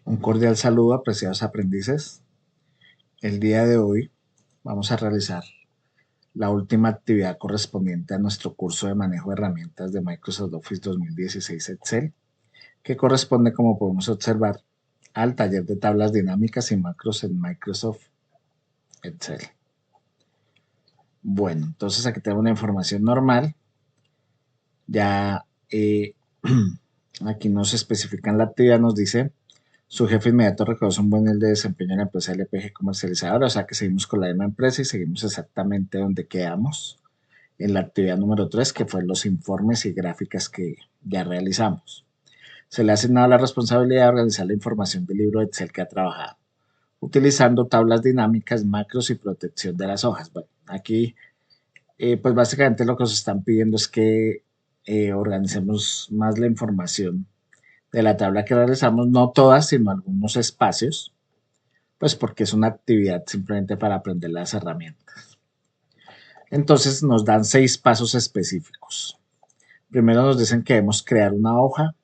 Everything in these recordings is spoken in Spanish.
Un cordial saludo, apreciados aprendices. El día de hoy vamos a realizar la última actividad correspondiente a nuestro curso de manejo de herramientas de Microsoft Office 2016 Excel, que corresponde, como podemos observar, al taller de tablas dinámicas y macros en Microsoft Excel. Bueno, entonces aquí tenemos una información normal. Ya aquí nos especifican la actividad, nos dice: su jefe inmediato reconoce un buen nivel de desempeño en la empresa LPG comercializadora, o sea que seguimos con la misma empresa y seguimos exactamente donde quedamos en la actividad número 3, que fue los informes y gráficas que ya realizamos. Se le ha asignado la responsabilidad de organizar la información del libro de Excel que ha trabajado, utilizando tablas dinámicas, macros y protección de las hojas. Bueno, aquí pues básicamente lo que nos están pidiendo es que organicemos más la información de la tabla que realizamos, no todas, sino algunos espacios, pues porque es una actividad simplemente para aprender las herramientas. Entonces nos dan 6 pasos específicos. Primero nos dicen que debemos crear una hoja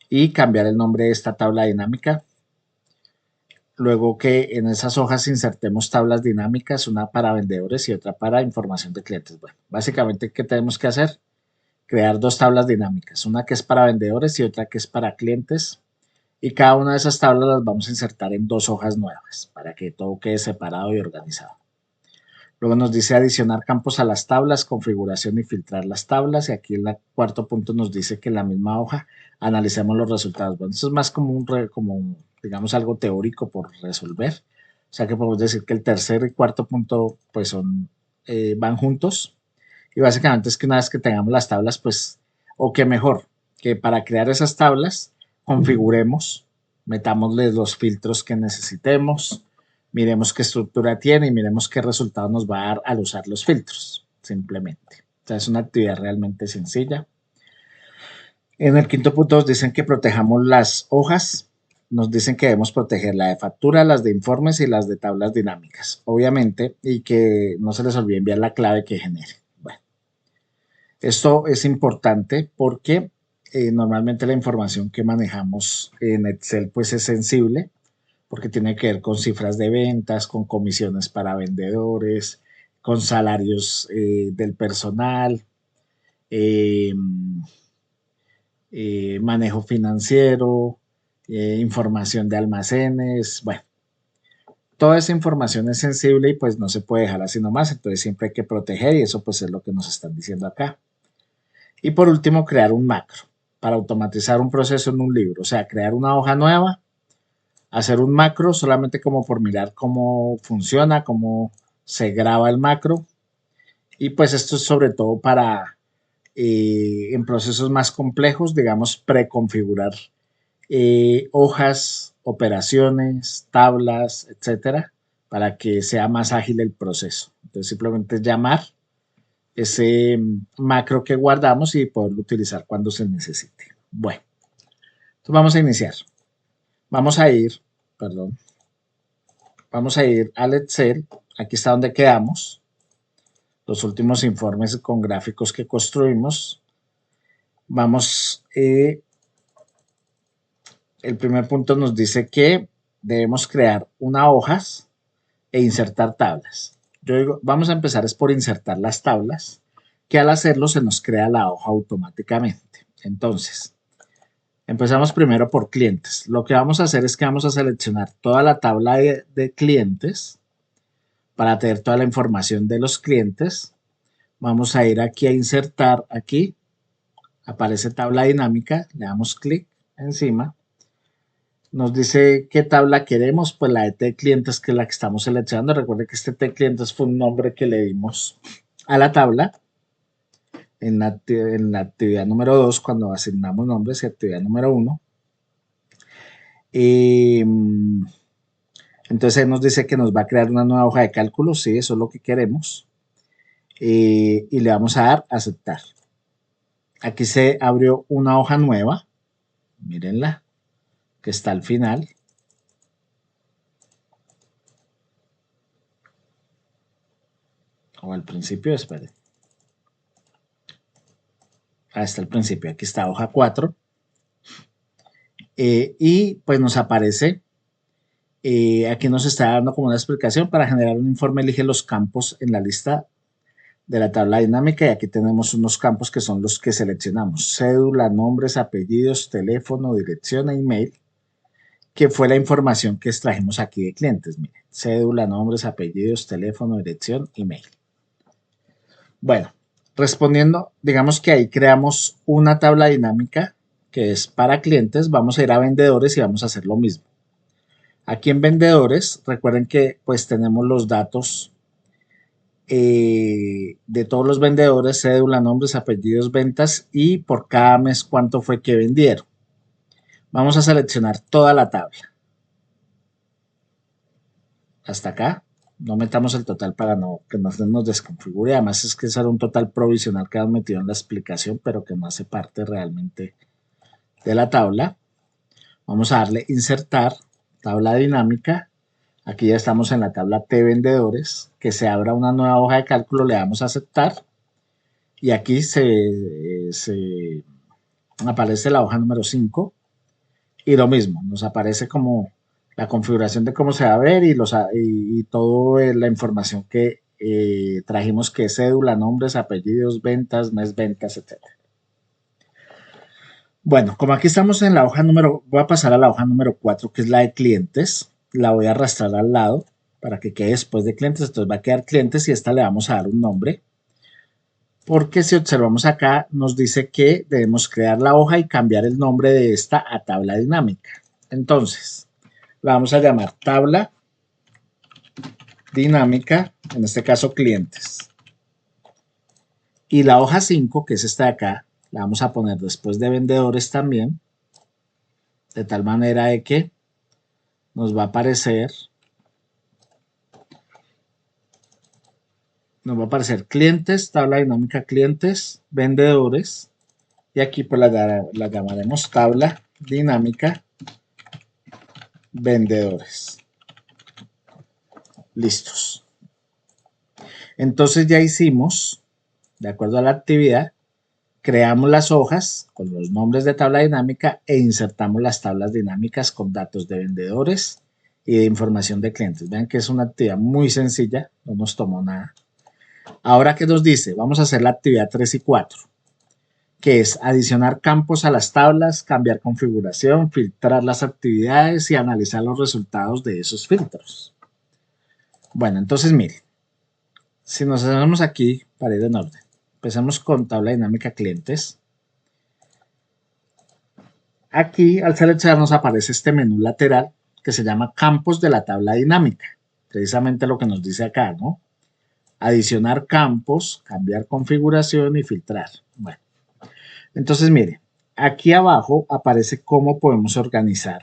y cambiar el nombre de esta tabla dinámica. Luego que en esas hojas insertemos tablas dinámicas, una para vendedores y otra para información de clientes. Bueno, básicamente, ¿qué tenemos que hacer? Crear 2 tablas dinámicas, una que es para vendedores y otra que es para clientes. Y cada una de esas tablas las vamos a insertar en 2 hojas nuevas para que todo quede separado y organizado. Luego nos dice adicionar campos a las tablas, configuración y filtrar las tablas. Y aquí en el cuarto punto nos dice que en la misma hoja analicemos los resultados. Bueno, esto es más como digamos, algo teórico por resolver. O sea que podemos decir que el tercer y cuarto punto pues van juntos. Y básicamente es que una vez que tengamos las tablas, pues, o que mejor, que para crear esas tablas configuremos, metámosle los filtros que necesitemos, miremos qué estructura tiene y miremos qué resultado nos va a dar al usar los filtros, simplemente. O sea, es una actividad realmente sencilla. En el quinto punto nos dicen que protejamos las hojas, nos dicen que debemos proteger la de factura, las de informes y las de tablas dinámicas, obviamente, y que no se les olvide enviar la clave que genere. Bueno, esto es importante porque normalmente la información que manejamos en Excel pues es sensible, porque tiene que ver con cifras de ventas, con comisiones para vendedores, con salarios del personal, eh, manejo financiero, información de almacenes. Bueno, toda esa información es sensible y pues no se puede dejar así nomás, entonces siempre hay que proteger y eso pues es lo que nos están diciendo acá. Y por último, crear un macro para automatizar un proceso en un libro, o sea, crear una hoja nueva, hacer un macro solamente como por mirar cómo funciona, cómo se graba el macro. Y pues esto es sobre todo para en procesos más complejos, digamos, preconfigurar hojas, operaciones, tablas, etcétera, para que sea más ágil el proceso. Entonces simplemente es llamar ese macro que guardamos y poderlo utilizar cuando se necesite. Bueno, entonces vamos a iniciar. Vamos a ir, perdón, vamos a ir al Excel. Aquí está donde quedamos. Los últimos informes con gráficos que construimos. Vamos, el primer punto nos dice que debemos crear una hojas e insertar tablas. Yo digo, vamos a empezar es por insertar las tablas, que al hacerlo se nos crea la hoja automáticamente. Entonces, empezamos primero por clientes. Lo que vamos a hacer es que vamos a seleccionar toda la tabla de clientes para tener toda la información de los clientes. Vamos a ir aquí a insertar, aquí aparece tabla dinámica, le damos clic encima. Nos dice qué tabla queremos, pues la de T clientes, que es la que estamos seleccionando. Recuerde que este T clientes fue un nombre que le dimos a la tabla en la actividad número 2, cuando asignamos nombres, y actividad número 1. Y entonces nos dice que nos va a crear una nueva hoja de cálculo, sí, eso es lo que queremos. Y le vamos a dar a aceptar. Aquí se abrió una hoja nueva, mírenla, que está al final. O al principio, esperen. Ahí está el principio, aquí está hoja 4. Y pues nos aparece, aquí nos está dando como una explicación para generar un informe, elige los campos en la lista de la tabla dinámica y aquí tenemos unos campos que son los que seleccionamos: cédula, nombres, apellidos, teléfono, dirección e email, que fue la información que extrajimos aquí de clientes. Miren, cédula, nombres, apellidos, teléfono, dirección, email. Bueno, respondiendo, digamos que ahí creamos una tabla dinámica que es para clientes. Vamos a ir a vendedores y vamos a hacer lo mismo. Aquí en vendedores, recuerden que pues tenemos los datos de todos los vendedores: cédula, nombres, apellidos, ventas y por cada mes cuánto fue que vendieron. Vamos a seleccionar toda la tabla. Hasta acá. No metamos el total para que no se nos desconfigure. Además es que ese era un total provisional que han metido en la explicación, pero que no hace parte realmente de la tabla. Vamos a darle insertar, tabla dinámica. Aquí ya estamos en la tabla T vendedores. Que se abra una nueva hoja de cálculo, le damos a aceptar. Y aquí se aparece la hoja número 5. Y lo mismo, nos aparece como la configuración de cómo se va a ver y toda la información que trajimos, que es cédula, nombres, apellidos, ventas, mes, ventas, etc. Bueno, como aquí estamos en la hoja número, voy a pasar a la hoja número 4, que es la de clientes. La voy a arrastrar al lado para que quede después de clientes. Entonces va a quedar clientes y a esta le vamos a dar un nombre. Porque si observamos acá, nos dice que debemos crear la hoja y cambiar el nombre de esta a tabla dinámica. Entonces, la vamos a llamar tabla dinámica, en este caso clientes. Y la hoja 5, que es esta de acá, la vamos a poner después de vendedores también, de tal manera de que nos va a aparecer clientes, tabla dinámica clientes, vendedores, y aquí pues la llamaremos tabla dinámica vendedores. Listos. Entonces ya hicimos, de acuerdo a la actividad, creamos las hojas con los nombres de tabla dinámica e insertamos las tablas dinámicas con datos de vendedores y de información de clientes. Vean que es una actividad muy sencilla, no nos tomó nada. Ahora, ¿qué nos dice? Vamos a hacer la actividad 3 y 4, que es adicionar campos a las tablas, cambiar configuración, filtrar las actividades y analizar los resultados de esos filtros. Bueno, entonces miren, si nos hacemos aquí para ir en orden, empezamos con tabla dinámica clientes. Aquí al seleccionar nos aparece este menú lateral que se llama campos de la tabla dinámica. Precisamente lo que nos dice acá, ¿no? Adicionar campos, cambiar configuración y filtrar. Bueno, entonces mire, aquí abajo aparece cómo podemos organizar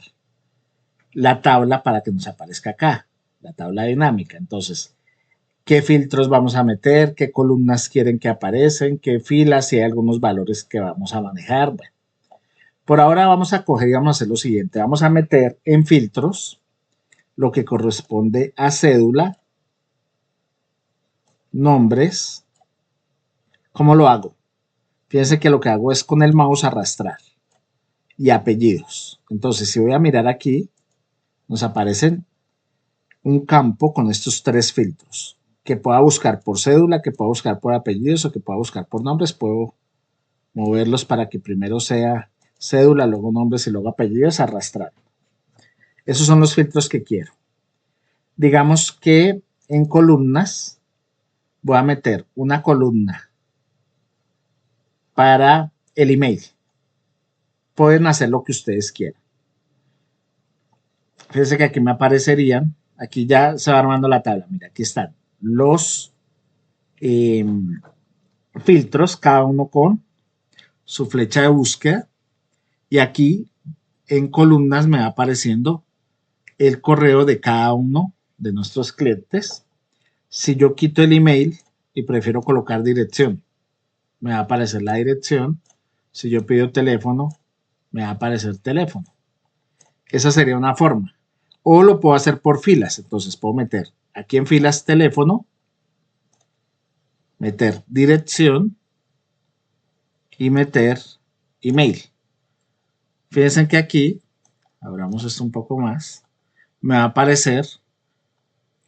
la tabla para que nos aparezca acá, la tabla dinámica. Entonces, ¿qué filtros vamos a meter? ¿Qué columnas quieren que aparecen? ¿Qué filas? Si hay algunos valores que vamos a manejar. Bueno, por ahora vamos a coger y vamos a hacer lo siguiente. Vamos a meter en filtros lo que corresponde a cédula, nombres. ¿Cómo lo hago? Fíjense que lo que hago es con el mouse arrastrar y apellidos. Entonces, si voy a mirar aquí, nos aparecen un campo con estos 3 filtros, que pueda buscar por cédula, que pueda buscar por apellidos o que pueda buscar por nombres. Puedo moverlos para que primero sea cédula, luego nombres y luego apellidos, arrastrar. Esos son los filtros que quiero. Digamos que en columnas voy a meter una columna para el email. Pueden hacer lo que ustedes quieran. Fíjense que aquí me aparecerían, aquí ya se va armando la tabla. Mira, aquí están los filtros, cada uno con su flecha de búsqueda. Y aquí en columnas me va apareciendo el correo de cada uno de nuestros clientes. Si yo quito el email y prefiero colocar dirección, me va a aparecer la dirección. Si yo pido teléfono, me va a aparecer teléfono. Esa sería una forma. O lo puedo hacer por filas. Entonces puedo meter aquí en filas teléfono, meter dirección y meter email. Fíjense que aquí abramos esto un poco más, me va a aparecer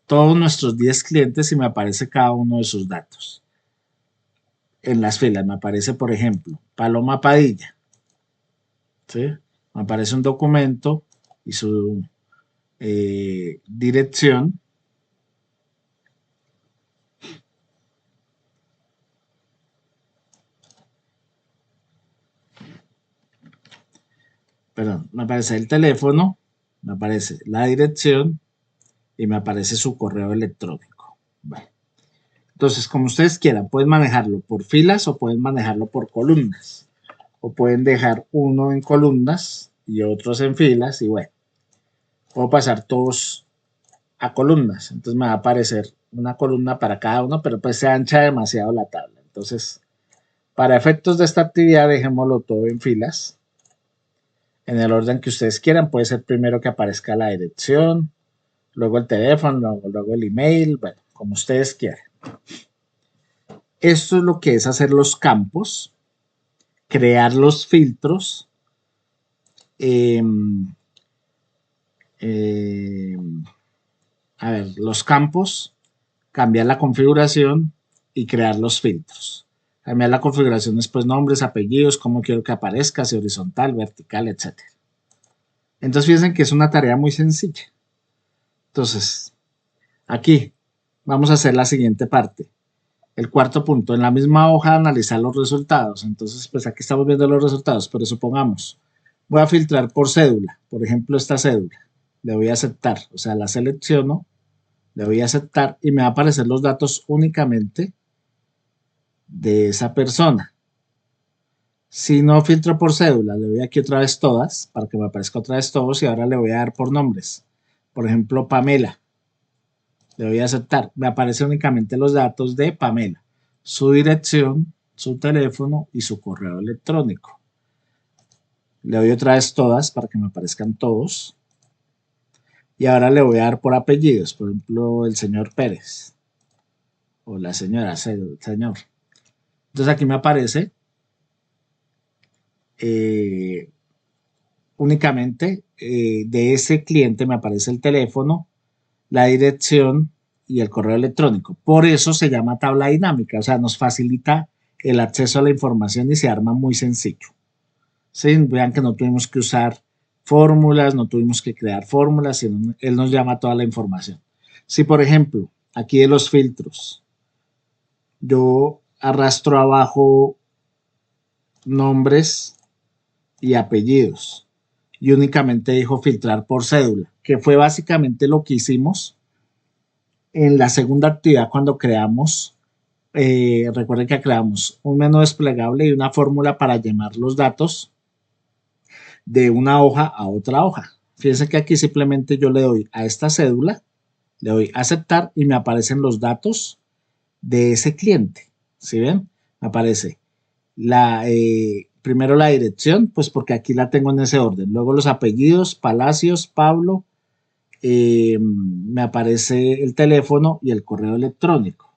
todos nuestros 10 clientes y me aparece cada uno de sus datos. En las filas me aparece, por ejemplo, Paloma Padilla, ¿sí? Me aparece un documento y su dirección. Perdón, me aparece el teléfono, me aparece la dirección y me aparece su correo electrónico. Bueno, entonces, como ustedes quieran, pueden manejarlo por filas o pueden manejarlo por columnas. O pueden dejar uno en columnas y otros en filas y bueno, puedo pasar todos a columnas. Entonces me va a aparecer una columna para cada uno, pero pues se ancha demasiado la tabla. Entonces, para efectos de esta actividad, dejémoslo todo en filas. En el orden que ustedes quieran, puede ser primero que aparezca la dirección, luego el teléfono, luego el email, bueno, como ustedes quieran. Esto es lo que es hacer los campos, crear los filtros, eh, eh, a ver, los campos, cambiar la configuración y crear los filtros. Cambiar la configuración después nombres, apellidos, cómo quiero que aparezca, si horizontal, vertical, etc. Entonces fíjense que es una tarea muy sencilla. Entonces, aquí vamos a hacer la siguiente parte. El cuarto punto, en la misma hoja analizar los resultados. Entonces, pues aquí estamos viendo los resultados, pero supongamos, voy a filtrar por cédula. Por ejemplo, esta cédula. Le voy a aceptar, o sea, la selecciono, le voy a aceptar y me va a aparecer los datos únicamente de esa persona. Si no filtro por cédula, le doy aquí otra vez todas, para que me aparezca otra vez todos y ahora le voy a dar por nombres. Por ejemplo, Pamela. Le doy a aceptar. Me aparecen únicamente los datos de Pamela, su dirección, su teléfono y su correo electrónico. Le doy otra vez todas para que me aparezcan todos. Y ahora le voy a dar por apellidos, por ejemplo, el señor Pérez o la señora, señor. Entonces aquí me aparece únicamente de ese cliente me aparece el teléfono, la dirección y el correo electrónico. Por eso se llama tabla dinámica, o sea, nos facilita el acceso a la información y se arma muy sencillo. ¿Sí? Vean que no tuvimos que usar fórmulas, no tuvimos que crear fórmulas, sino él nos llama toda la información. Si, por ejemplo, aquí de los filtros, yo arrastro abajo nombres y apellidos y únicamente dijo filtrar por cédula, que fue básicamente lo que hicimos en la segunda actividad cuando creamos, recuerden que creamos un menú desplegable y una fórmula para llamar los datos de una hoja a otra hoja. Fíjense que aquí simplemente yo le doy a esta cédula, le doy a aceptar y me aparecen los datos de ese cliente. ¿Sí ven? Me aparece primero la dirección, pues porque aquí la tengo en ese orden. Luego los apellidos, Palacios, Pablo, me aparece el teléfono y el correo electrónico.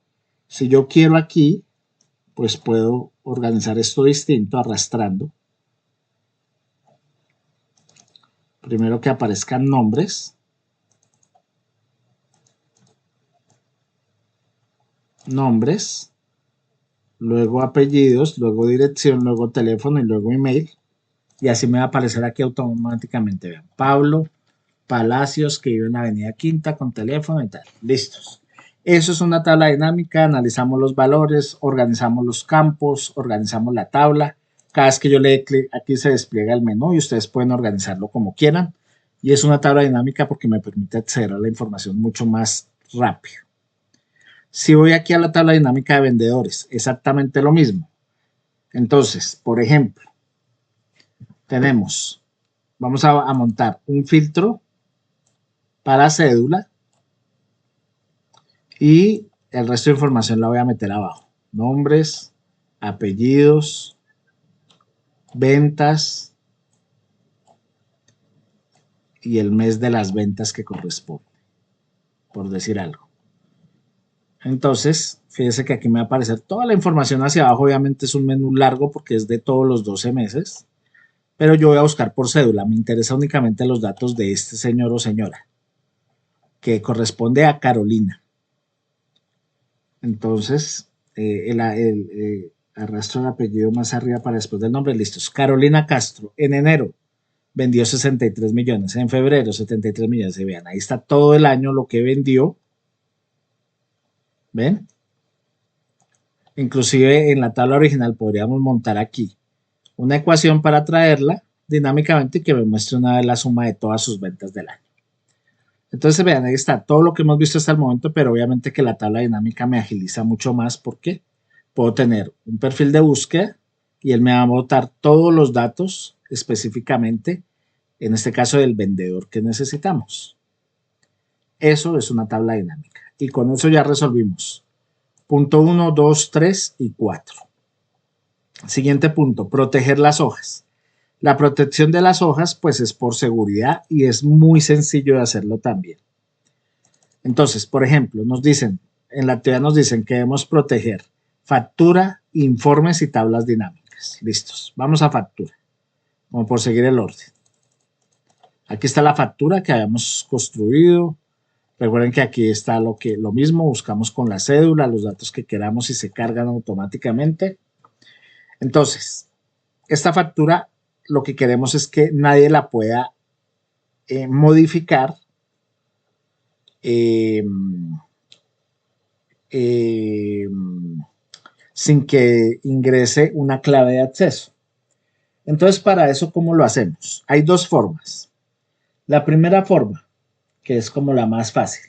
Si yo quiero aquí, pues puedo organizar esto distinto arrastrando. Primero que aparezcan nombres, luego apellidos, luego dirección, luego teléfono y luego email. Y así me va a aparecer aquí automáticamente. Vean, Pablo Palacios, que vive en la Avenida Quinta, con teléfono y tal. Listos. Eso es una tabla dinámica, analizamos los valores, organizamos los campos, organizamos la tabla. Cada vez que yo le dé clic, aquí se despliega el menú y ustedes pueden organizarlo como quieran. Y es una tabla dinámica porque me permite acceder a la información mucho más rápido. Si voy aquí a la tabla dinámica de vendedores, exactamente lo mismo. Entonces, por ejemplo, vamos a montar un filtro para cédula y el resto de información la voy a meter abajo. Nombres, apellidos, ventas y el mes de las ventas que corresponde, por decir algo. Entonces, fíjense que aquí me va a aparecer toda la información hacia abajo. Obviamente es un menú largo porque es de todos los 12 meses. pero yo voy a buscar por cédula. Me interesa únicamente los datos de este señor o señora, que corresponde a Carolina. Entonces, arrastro el apellido más arriba para después del nombre. Listos. Carolina Castro, en enero vendió 63 millones, en febrero 73 millones. Y vean, ahí está todo el año lo que vendió. ¿Ven? Inclusive en la tabla original podríamos montar aquí una ecuación para traerla dinámicamente y que me muestre una vez la suma de todas sus ventas del año. Entonces vean, ahí está todo lo que hemos visto hasta el momento, pero obviamente que la tabla dinámica me agiliza mucho más porque puedo tener un perfil de búsqueda y él me va a botar todos los datos específicamente, en este caso del vendedor que necesitamos. Eso es una tabla dinámica. Y con eso ya resolvimos. Punto 1, 2, 3 y 4. Siguiente punto, proteger las hojas. La protección de las hojas pues es por seguridad y es muy sencillo de hacerlo también. Entonces, por ejemplo, nos dicen, en la actividad nos dicen que debemos proteger factura, informes y tablas dinámicas. Listos. Vamos a factura, como por seguir el orden. Aquí está la factura que habíamos construido. Recuerden que aquí está lo mismo, buscamos con la cédula los datos que queramos y se cargan automáticamente. Entonces, esta factura lo que queremos es que nadie la pueda modificar sin que ingrese una clave de acceso. Entonces, para eso, ¿cómo lo hacemos? Hay dos formas. La primera forma, que es como la más fácil,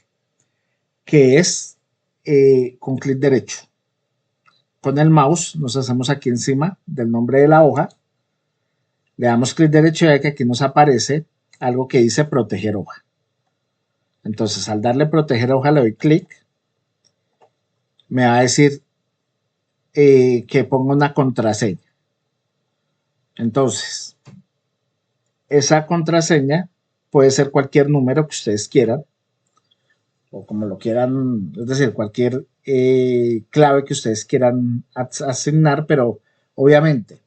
que es con clic derecho. Con el mouse nos hacemos aquí encima del nombre de la hoja, le damos clic derecho y ve que aquí nos aparece algo que dice proteger hoja. Entonces, al darle proteger hoja le doy clic, me va a decir que ponga una contraseña. Entonces, esa contraseña puede ser cualquier número que ustedes quieran, o como lo quieran, es decir, cualquier clave que ustedes quieran asignar, pero obviamente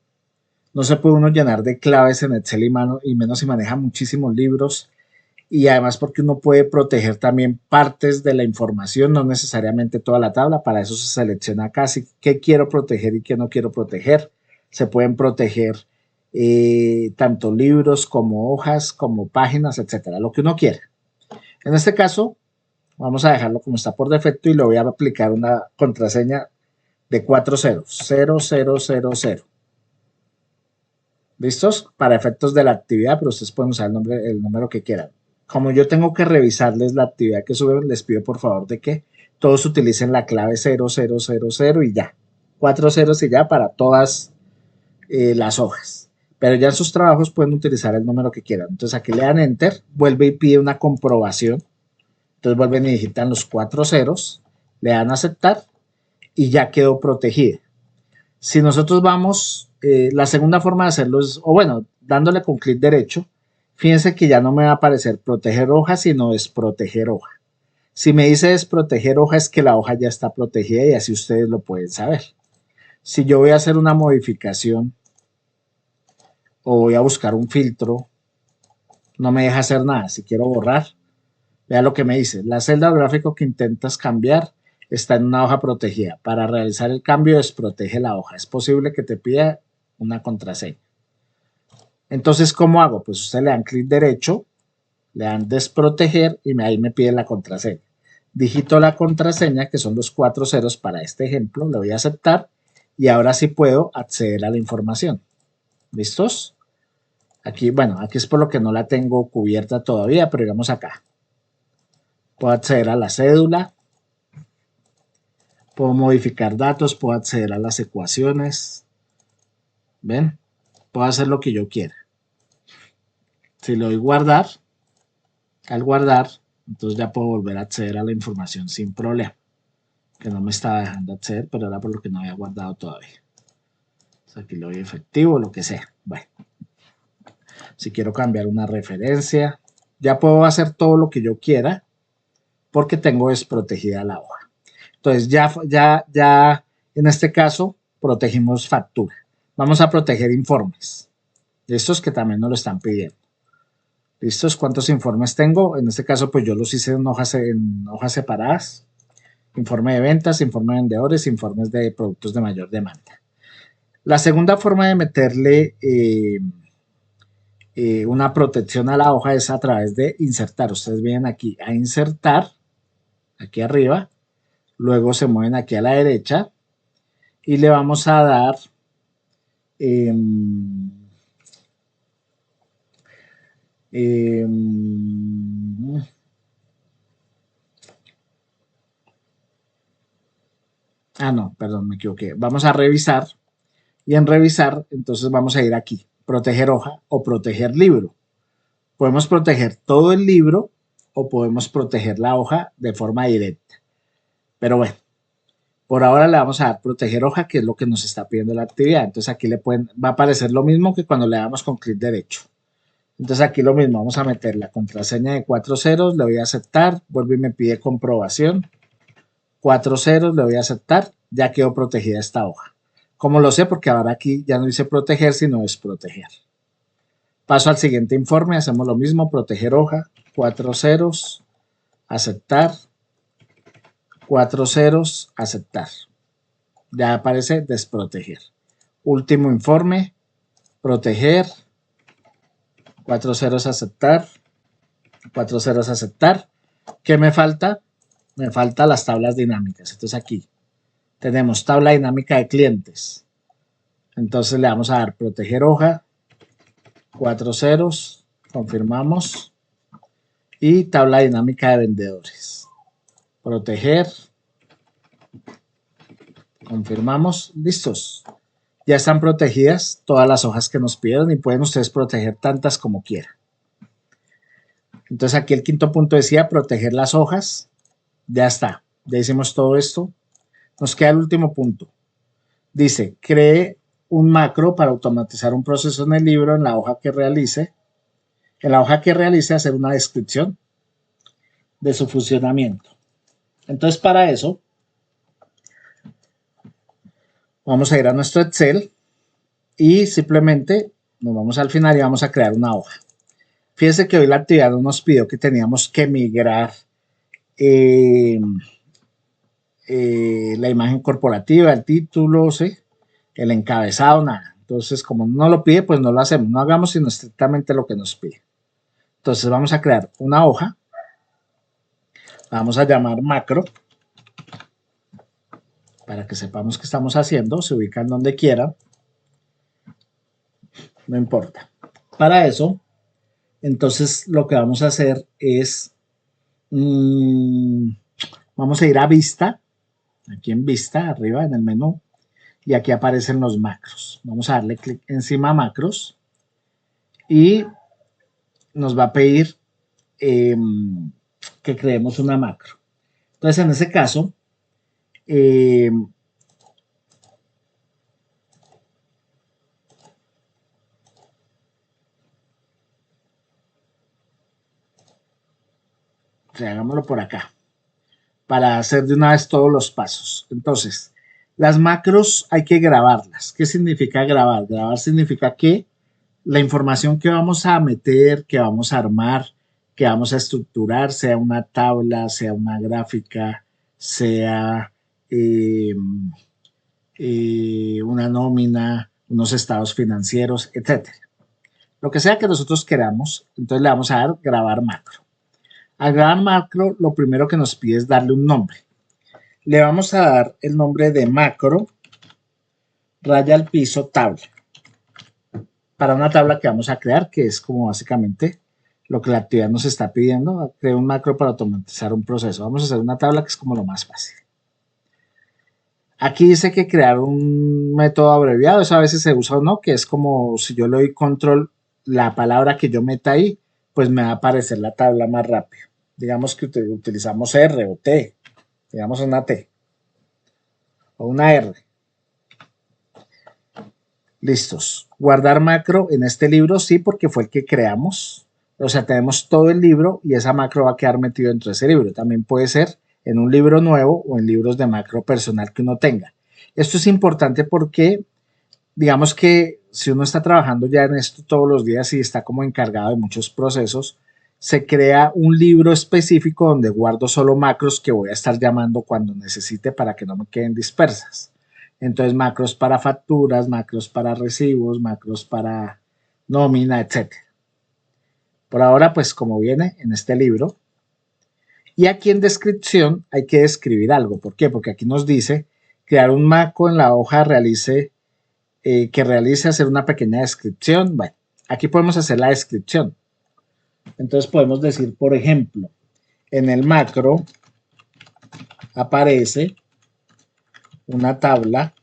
no se puede uno llenar de claves en Excel y menos si maneja muchísimos libros, y además porque uno puede proteger también partes de la información, no necesariamente toda la tabla. Para eso se selecciona acá qué quiero proteger y qué no quiero proteger. Se pueden proteger tanto libros como hojas, como páginas, etcétera, lo que uno quiera. En este caso, vamos a dejarlo como está por defecto y le voy a aplicar una contraseña de 4 ceros, 0000. ¿Listos? Para efectos de la actividad, pero ustedes pueden usar el número que quieran. Como yo tengo que revisarles la actividad que suben, les pido por favor de que todos utilicen la clave 0000 y ya. 4 ceros y ya para todas las hojas. Pero ya en sus trabajos pueden utilizar el número que quieran. Entonces aquí le dan Enter, vuelve y pide una comprobación. Entonces vuelven y digitan los 4 ceros, le dan aceptar y ya quedó protegida. Si nosotros vamos, la segunda forma de hacerlo es, o bueno, dándole con clic derecho, fíjense que ya no me va a aparecer proteger hoja, sino desproteger hoja. Si me dice desproteger hoja es que la hoja ya está protegida y así ustedes lo pueden saber. Si yo voy a hacer una modificación o voy a buscar un filtro, no me deja hacer nada. Si quiero borrar, vea lo que me dice. La celda o gráfico que intentas cambiar está en una hoja protegida. Para realizar el cambio, desprotege la hoja. Es posible que te pida una contraseña. Entonces, ¿cómo hago? Pues usted le dan clic derecho, le dan desproteger y ahí me pide la contraseña. Digito la contraseña, que son los 4 ceros para este ejemplo, le voy a aceptar y ahora sí puedo acceder a la información. ¿Listos? Aquí, bueno, aquí es por lo que no la tengo cubierta todavía, pero digamos acá. Puedo acceder a la cédula, puedo modificar datos, puedo acceder a las ecuaciones. ¿Ven? Puedo hacer lo que yo quiera. Si le doy guardar, al guardar, entonces ya puedo volver a acceder a la información sin problema. Que no me estaba dejando acceder, pero era por lo que no había guardado todavía. Entonces aquí le doy efectivo, lo que sea. Bueno, si quiero cambiar una referencia, ya puedo hacer todo lo que yo quiera porque tengo desprotegida la hoja. Entonces ya en este caso protegimos factura. Vamos a proteger informes. Estos que también nos lo están pidiendo. ¿Listos? ¿Cuántos informes tengo? En este caso, pues yo los hice en hojas separadas. Informe de ventas, informe de vendedores, informes de productos de mayor demanda. La segunda forma de meterle una protección a la hoja es a través de insertar. Ustedes vienen aquí a insertar, aquí arriba, luego se mueven aquí a la derecha y le vamos a dar eh, eh, no, perdón, me equivoqué. Vamos a revisar y en revisar, entonces vamos a ir aquí, proteger hoja o proteger libro. Podemos proteger todo el libro o podemos proteger la hoja de forma directa. Pero bueno, por ahora le vamos a dar proteger hoja, que es lo que nos está pidiendo la actividad. Entonces aquí va a aparecer lo mismo que cuando le damos con clic derecho. Entonces aquí lo mismo, vamos a meter la contraseña de 4 ceros, le voy a aceptar, vuelve y me pide comprobación. 4 ceros, le voy a aceptar, ya quedó protegida esta hoja. ¿Cómo lo sé? Porque ahora aquí ya no dice proteger, sino desproteger. Paso al siguiente informe, hacemos lo mismo, proteger hoja, 4 ceros, aceptar, 4 ceros, aceptar. Ya aparece desproteger. Último informe, proteger, 4 ceros, aceptar, 4 ceros, aceptar. ¿Qué me falta? Me faltan las tablas dinámicas. Entonces aquí tenemos tabla dinámica de clientes. Entonces le vamos a dar proteger hoja, 4 ceros, confirmamos, y tabla dinámica de vendedores. Proteger, confirmamos, listos. Ya están protegidas todas las hojas que nos pidieron y pueden ustedes proteger tantas como quieran. Entonces aquí el quinto punto decía proteger las hojas. Ya está, ya hicimos todo esto. Nos queda el último punto. Dice, cree un macro para automatizar un proceso en el libro en la hoja que realice. En la hoja que realice hacer una descripción de su funcionamiento. Entonces para eso vamos a ir a nuestro Excel y simplemente nos vamos al final y vamos a crear una hoja. Fíjense que hoy la actividad nos pidió que teníamos que migrar la imagen corporativa, el título, ¿sí? El encabezado, nada. Entonces, como no lo pide, pues no lo hacemos. No hagamos sino estrictamente lo que nos pide. Entonces, vamos a crear una hoja. La vamos a llamar macro. Para que sepamos qué estamos haciendo. Se ubican donde quieran. No importa. Para eso, entonces, lo que vamos a hacer es... vamos a ir a vista. Aquí en vista, arriba en el menú. Y aquí aparecen los macros. Vamos a darle clic encima a macros y nos va a pedir que creemos una macro. Entonces, en ese caso, hagámoslo por acá, para hacer de una vez todos los pasos. Entonces, las macros hay que grabarlas. ¿Qué significa grabar? Grabar significa que la información que vamos a meter, que vamos a armar, que vamos a estructurar, sea una tabla, sea una gráfica, sea una nómina, unos estados financieros, etcétera. Lo que sea que nosotros queramos, entonces le vamos a dar grabar macro. Al grabar macro, lo primero que nos pide es darle un nombre. Le vamos a dar el nombre de macro, raya al piso, tabla. Para una tabla que vamos a crear, que es como básicamente lo que la actividad nos está pidiendo. Crear un macro para automatizar un proceso. Vamos a hacer una tabla que es como lo más fácil. Aquí dice que crear un método abreviado, eso a veces se usa o no, que es como si yo le doy control, la palabra que yo meta ahí, pues me va a aparecer la tabla más rápido. Digamos que utilizamos R o T, digamos una T o una R. Listos. Guardar macro en este libro, sí, porque fue el que creamos. O sea, tenemos todo el libro y esa macro va a quedar metido dentro de ese libro. También puede ser en un libro nuevo o en libros de macro personal que uno tenga. Esto es importante porque, digamos que si uno está trabajando ya en esto todos los días y está como encargado de muchos procesos, se crea un libro específico donde guardo solo macros que voy a estar llamando cuando necesite para que no me queden dispersas. Entonces, macros para facturas, macros para recibos, macros para nómina, etcétera. Por ahora, pues como viene en este libro. Y aquí en descripción hay que describir algo. ¿Por qué? Porque aquí nos dice crear un macro en la hoja que realice hacer una pequeña descripción. Bueno, aquí podemos hacer la descripción. Entonces podemos decir, por ejemplo, en el macro aparece una tabla,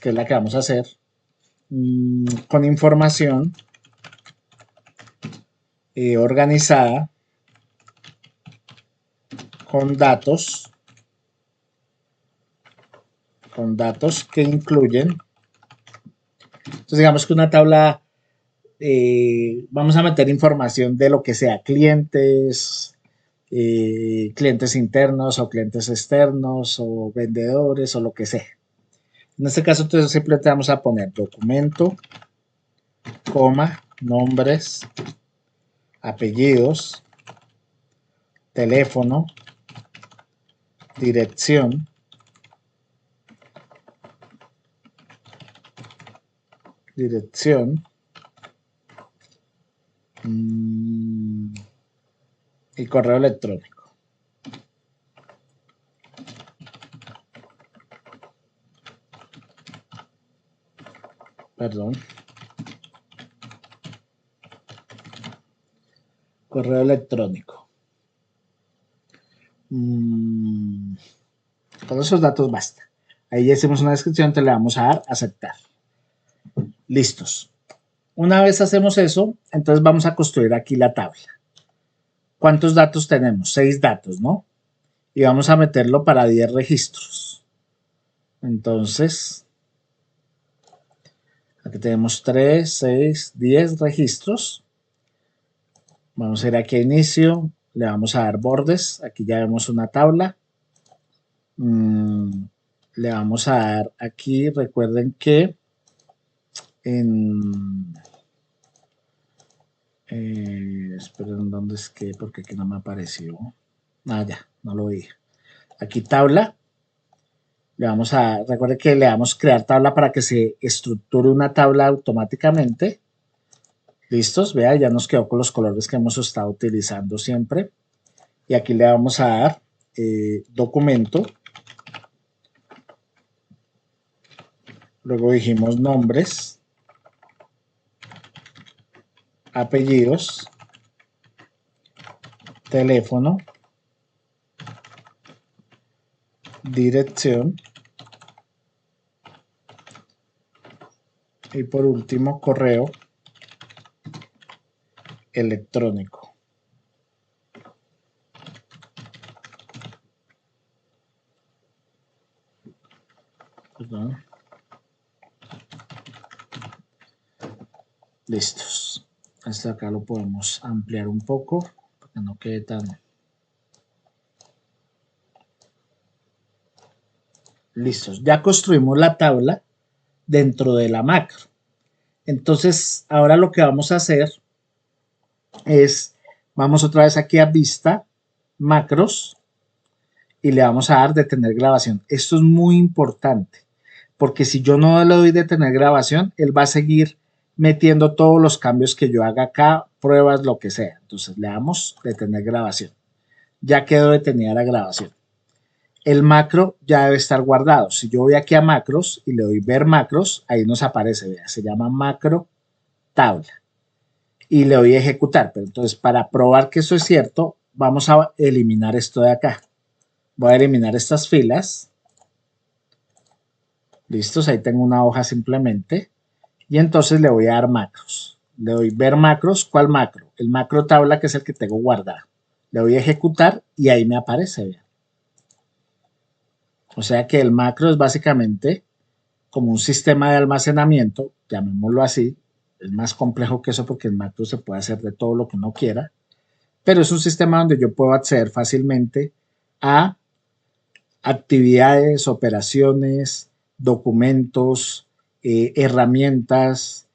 que es la que vamos a hacer, con información organizada, con datos que incluyen, entonces digamos que una tabla, vamos a meter información de lo que sea, clientes internos o clientes externos o vendedores o lo que sea. En este caso, entonces simplemente vamos a poner documento, coma, nombres, apellidos, teléfono, dirección, y correo electrónico. Perdón. Correo electrónico. Con esos datos basta. Ahí ya hicimos una descripción, te le vamos a dar aceptar. Listos. Una vez hacemos eso, entonces vamos a construir aquí la tabla. ¿Cuántos datos tenemos? 6 datos, ¿no? Y vamos a meterlo para 10 registros. Entonces, aquí tenemos 3, 6, 10 registros. Vamos a ir aquí a inicio, le vamos a dar bordes. Aquí ya vemos una tabla. Le vamos a dar aquí, recuerden que esperen, ¿dónde es que? Porque aquí no me apareció. Ya, no lo vi. Aquí tabla. Recuerden que le damos crear tabla para que se estructure una tabla automáticamente. Listos, vea, ya nos quedó con los colores que hemos estado utilizando siempre. Y aquí le vamos a dar documento. Luego dijimos nombres, apellidos, teléfono, dirección y por último correo electrónico. Perdón. Listos. Hasta acá lo podemos ampliar un poco para que no quede tan... Listos. Ya construimos la tabla dentro de la macro. Entonces, ahora lo que vamos a hacer es, vamos otra vez aquí a vista, macros, y le vamos a dar detener grabación. Esto es muy importante, porque si yo no le doy detener grabación, él va a seguir metiendo todos los cambios que yo haga acá, pruebas, lo que sea. Entonces le damos detener grabación. Ya quedó detenida la grabación. El macro ya debe estar guardado. Si yo voy aquí a macros y le doy ver macros, ahí nos aparece, vea, se llama macro tabla. Y le doy a ejecutar. Pero entonces, para probar que eso es cierto, vamos a eliminar esto de acá. Voy a eliminar estas filas. Listos, ahí tengo una hoja simplemente. Y entonces le voy a dar macros. Le doy ver macros. ¿Cuál macro? El macro tabla, que es el que tengo guardado. Le voy a ejecutar y ahí me aparece, vean. O sea que el macro es básicamente como un sistema de almacenamiento, llamémoslo así. Es más complejo que eso porque el macro se puede hacer de todo lo que uno quiera, pero es un sistema donde yo puedo acceder fácilmente a actividades, operaciones, documentos, herramientas,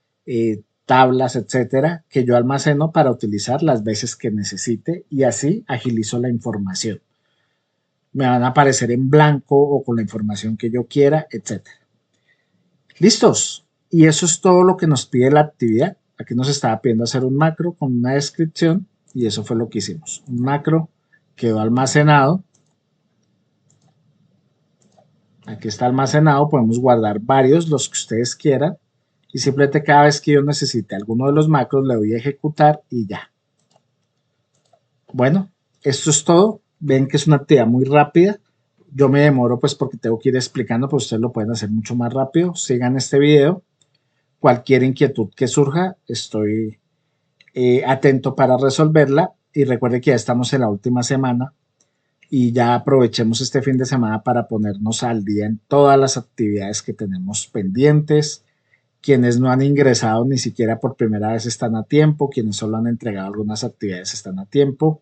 tablas, etcétera, que yo almaceno para utilizar las veces que necesite y así agilizo la información. Me van a aparecer en blanco o con la información que yo quiera, etcétera. ¿Listos? Y eso es todo lo que nos pide la actividad. Aquí nos estaba pidiendo hacer un macro con una descripción y eso fue lo que hicimos. Un macro quedó almacenado. Aquí está almacenado, podemos guardar varios, los que ustedes quieran. Y simplemente cada vez que yo necesite alguno de los macros le voy a ejecutar y ya. Bueno, esto es todo. Ven que es una actividad muy rápida. Yo me demoro pues porque tengo que ir explicando, pero ustedes lo pueden hacer mucho más rápido. Sigan este video. Cualquier inquietud que surja, estoy atento para resolverla. Y recuerde que ya estamos en la última semana y ya aprovechemos este fin de semana para ponernos al día en todas las actividades que tenemos pendientes. Quienes no han ingresado ni siquiera por primera vez están a tiempo, quienes solo han entregado algunas actividades están a tiempo.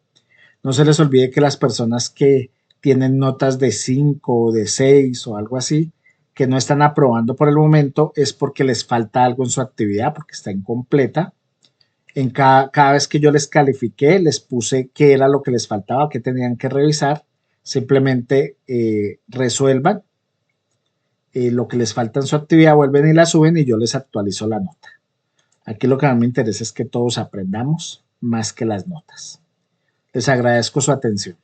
No se les olvide que las personas que tienen notas de 5 o de 6 o algo así, que no están aprobando por el momento, es porque les falta algo en su actividad, porque está incompleta. En cada vez que yo les califiqué, les puse qué era lo que les faltaba, qué tenían que revisar. Simplemente resuelvan lo que les falta en su actividad, vuelven y la suben y yo les actualizo la nota. Aquí lo que a mí me interesa es que todos aprendamos más que las notas. Les agradezco su atención.